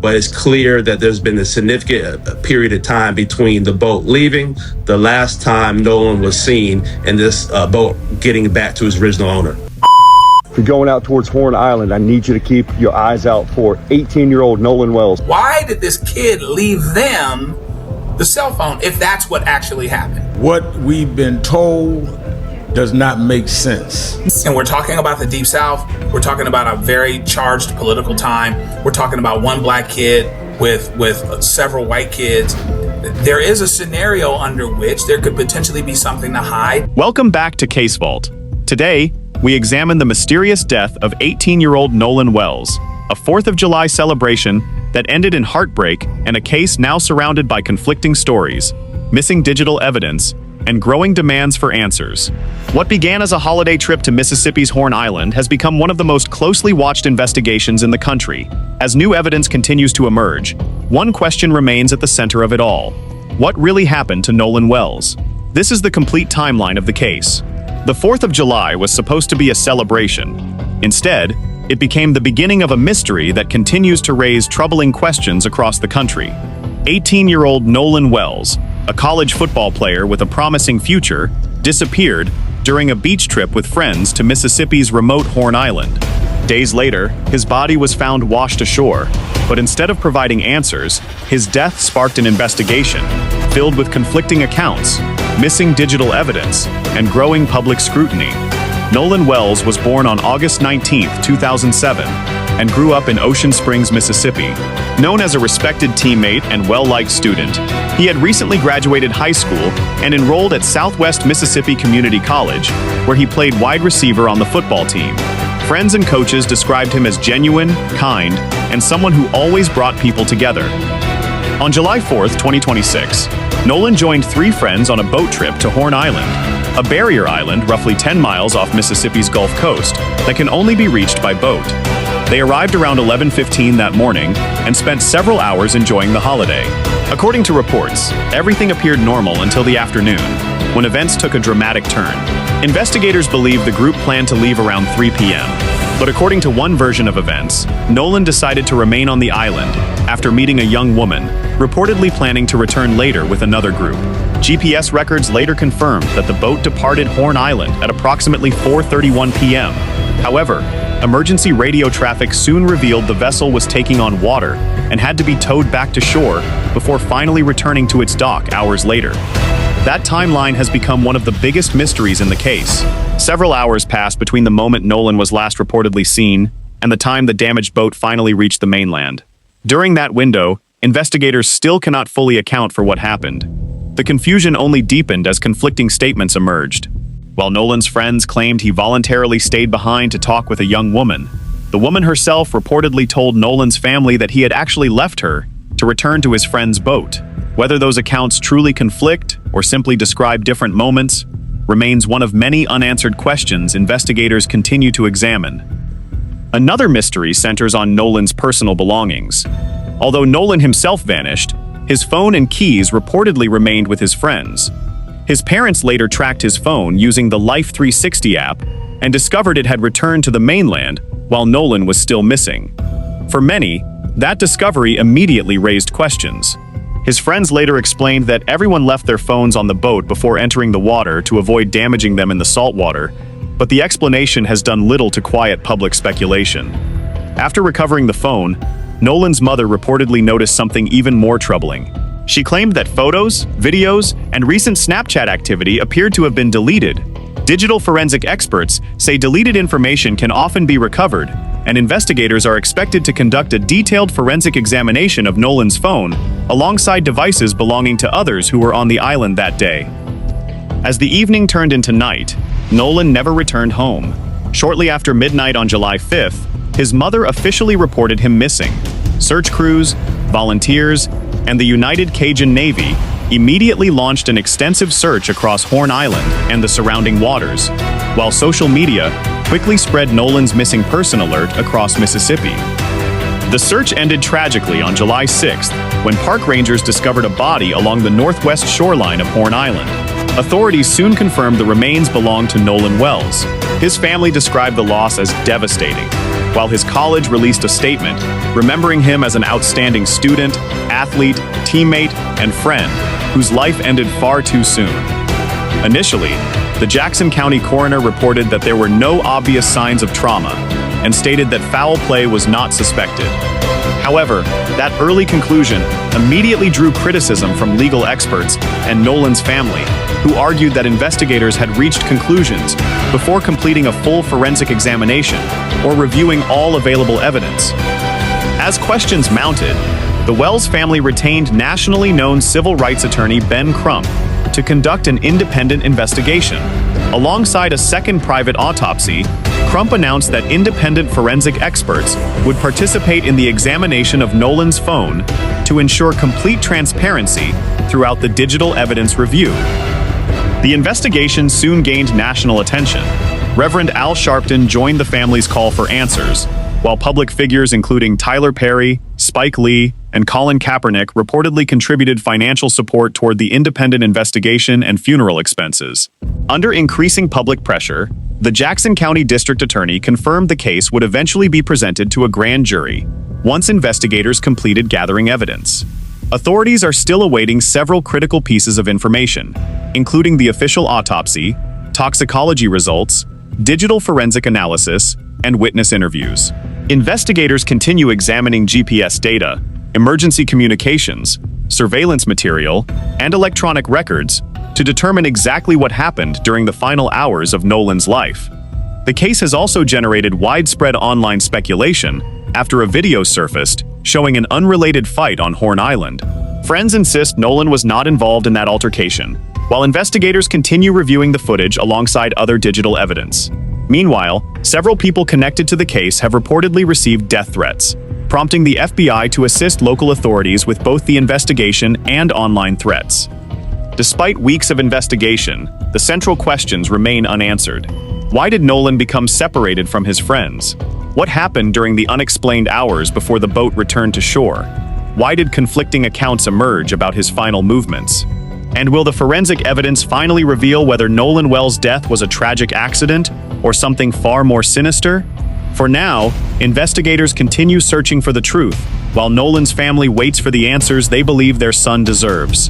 But it's clear that there's been a significant period of time between the boat leaving, the last time Nolan was seen, and this boat getting back to its original owner. If you're going out towards Horn Island, I need you to keep your eyes out for 18-year-old Nolan Wells. Why did this kid leave them the cell phone if that's what actually happened? What we've been told does not make sense. And we're talking about the Deep South. We're talking about a very charged political time. We're talking about one black kid with several white kids. There is a scenario under which there could potentially be something to hide. Welcome back to CaseVault. Today, we examine the mysterious death of 18-year-old Nolan Wells, a 4th of July celebration that ended in heartbreak and a case now surrounded by conflicting stories, missing digital evidence, and growing demands for answers. What began as a holiday trip to Mississippi's Horn Island has become one of the most closely watched investigations in the country. As new evidence continues to emerge, one question remains at the center of it all. What really happened to Nolan Wells? This is the complete timeline of the case. The 4th of July was supposed to be a celebration. Instead, it became the beginning of a mystery that continues to raise troubling questions across the country. 18-year-old Nolan Wells, a college football player with a promising future, disappeared during a beach trip with friends to Mississippi's remote Horn Island. Days later, his body was found washed ashore, but instead of providing answers, his death sparked an investigation filled with conflicting accounts, missing digital evidence, and growing public scrutiny. Nolan Wells was born on August 19, 2007, and grew up in Ocean Springs, Mississippi. Known as a respected teammate and well-liked student, he had recently graduated high school and enrolled at Southwest Mississippi Community College, where he played wide receiver on the football team. Friends and coaches described him as genuine, kind, and someone who always brought people together. On July 4, 2026, Nolan joined 3 friends on a boat trip to Horn Island, a barrier island roughly 10 miles off Mississippi's Gulf Coast that can only be reached by boat. They arrived around 11:15 that morning and spent several hours enjoying the holiday. According to reports, everything appeared normal until the afternoon, when events took a dramatic turn. Investigators believe the group planned to leave around 3 p.m., but according to one version of events, Nolan decided to remain on the island after meeting a young woman, reportedly planning to return later with another group. GPS records later confirmed that the boat departed Horn Island at approximately 4:31 p.m. However, emergency radio traffic soon revealed the vessel was taking on water and had to be towed back to shore before finally returning to its dock hours later. That timeline has become one of the biggest mysteries in the case. Several hours passed between the moment Nolan was last reportedly seen and the time the damaged boat finally reached the mainland. During that window, investigators still cannot fully account for what happened. The confusion only deepened as conflicting statements emerged. While Nolan's friends claimed he voluntarily stayed behind to talk with a young woman, the woman herself reportedly told Nolan's family that he had actually left her to return to his friend's boat. Whether those accounts truly conflict or simply describe different moments remains one of many unanswered questions investigators continue to examine. Another mystery centers on Nolan's personal belongings. Although Nolan himself vanished, his phone and keys reportedly remained with his friends. His parents later tracked his phone using the Life 360 app and discovered it had returned to the mainland while Nolan was still missing. For many, that discovery immediately raised questions. His friends later explained that everyone left their phones on the boat before entering the water to avoid damaging them in the salt water, but the explanation has done little to quiet public speculation. After recovering the phone, Nolan's mother reportedly noticed something even more troubling. She claimed that photos, videos, and recent Snapchat activity appeared to have been deleted. Digital forensic experts say deleted information can often be recovered, and investigators are expected to conduct a detailed forensic examination of Nolan's phone, alongside devices belonging to others who were on the island that day. As the evening turned into night, Nolan never returned home. Shortly after midnight on July 5th, his mother officially reported him missing. Search crews, volunteers, and the United Cajun Navy immediately launched an extensive search across Horn Island and the surrounding waters, while social media quickly spread Nolan's missing person alert across Mississippi. The search ended tragically on July 6th, when park rangers discovered a body along the northwest shoreline of Horn Island. Authorities soon confirmed the remains belonged to Nolan Wells. His family described the loss as devastating, while his college released a statement remembering him as an outstanding student, athlete, teammate, and friend whose life ended far too soon. Initially, the Jackson County coroner reported that there were no obvious signs of trauma and stated that foul play was not suspected. However, that early conclusion immediately drew criticism from legal experts and Nolan's family, who argued that investigators had reached conclusions before completing a full forensic examination or reviewing all available evidence. As questions mounted, the Wells family retained nationally known civil rights attorney Ben Crump to conduct an independent investigation. Alongside a second private autopsy, Crump announced that independent forensic experts would participate in the examination of Nolan's phone to ensure complete transparency throughout the digital evidence review. The investigation soon gained national attention. Reverend Al Sharpton joined the family's call for answers, while public figures including Tyler Perry, Spike Lee, and Colin Kaepernick reportedly contributed financial support toward the independent investigation and funeral expenses. Under increasing public pressure, the Jackson County District Attorney confirmed the case would eventually be presented to a grand jury once investigators completed gathering evidence. Authorities are still awaiting several critical pieces of information, including the official autopsy, toxicology results, digital forensic analysis, and witness interviews. Investigators continue examining GPS data, emergency communications, surveillance material, and electronic records to determine exactly what happened during the final hours of Nolan's life. The case has also generated widespread online speculation after a video surfaced showing an unrelated fight on Horn Island. Friends insist Nolan was not involved in that altercation, while investigators continue reviewing the footage alongside other digital evidence. Meanwhile, several people connected to the case have reportedly received death threats, prompting the FBI to assist local authorities with both the investigation and online threats. Despite weeks of investigation, the central questions remain unanswered. Why did Nolan become separated from his friends? What happened during the unexplained hours before the boat returned to shore? Why did conflicting accounts emerge about his final movements? And will the forensic evidence finally reveal whether Nolan Wells' death was a tragic accident or something far more sinister? For now, investigators continue searching for the truth, while Nolan's family waits for the answers they believe their son deserves.